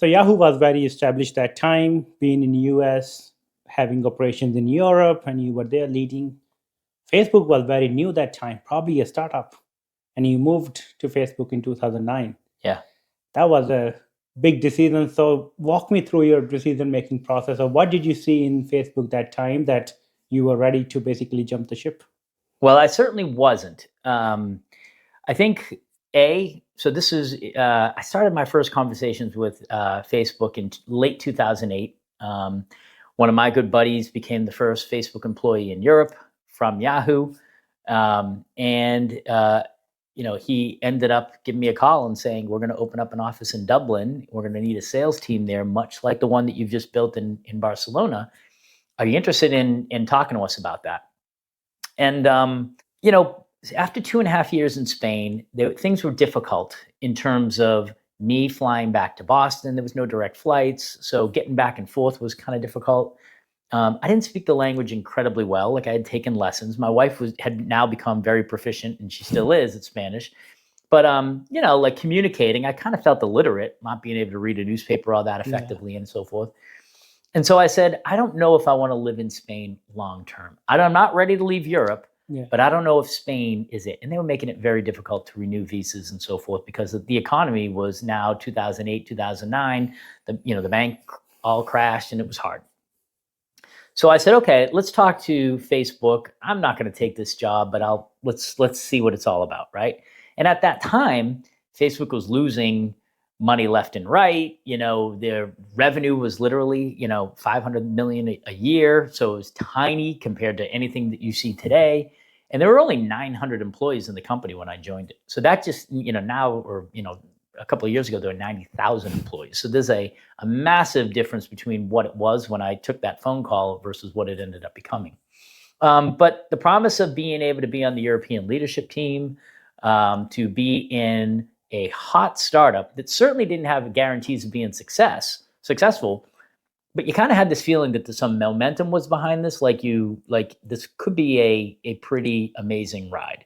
So Yahoo was very established that time, being in the US, having operations in Europe, and you were there leading. Facebook was very new that time, probably a startup, and you moved to Facebook in 2009. Yeah. That was a big decision. So walk me through your decision making process, or what did you see in Facebook that time that you were ready to basically jump the ship? Well, I certainly wasn't. I think so this is I started my first conversations with Facebook in late 2008. One of my good buddies became the first Facebook employee in Europe from Yahoo, and he ended up giving me a call and saying, "We're going to open up an office in Dublin. We're going to need a sales team there, much like the one that you've just built in Barcelona. Are you interested in talking to us about that?" And after 2.5 years in Spain, things were difficult in terms of me flying back to Boston. There was no direct flights, so getting back and forth was kind of difficult. I didn't speak the language incredibly well. Like, I had taken lessons. My wife had now become very proficient, and she still is at Spanish. But like communicating, I kind of felt illiterate, not being able to read a newspaper all that effectively and so forth. And so I said, I don't know if I want to live in Spain long term. I'm not ready to leave Europe, but I don't know if Spain is it. And they were making it very difficult to renew visas and so forth because the economy was now 2008, 2009. The bank all crashed and it was hard. So I said, okay, let's talk to Facebook. I'm not going to take this job, but let's see what it's all about, right? And at that time, Facebook was losing money left and right. Their revenue was literally, 500 million a year. So it was tiny compared to anything that you see today. And there were only 900 employees in the company when I joined it. So that just, now, or, a couple of years ago, there were 90,000 employees. So there's a massive difference between what it was when I took that phone call versus what it ended up becoming. But the promise of being able to be on the European leadership team, to be in a hot startup that certainly didn't have guarantees of being successful, but you kind of had this feeling that some momentum was behind this, like this could be a pretty amazing ride.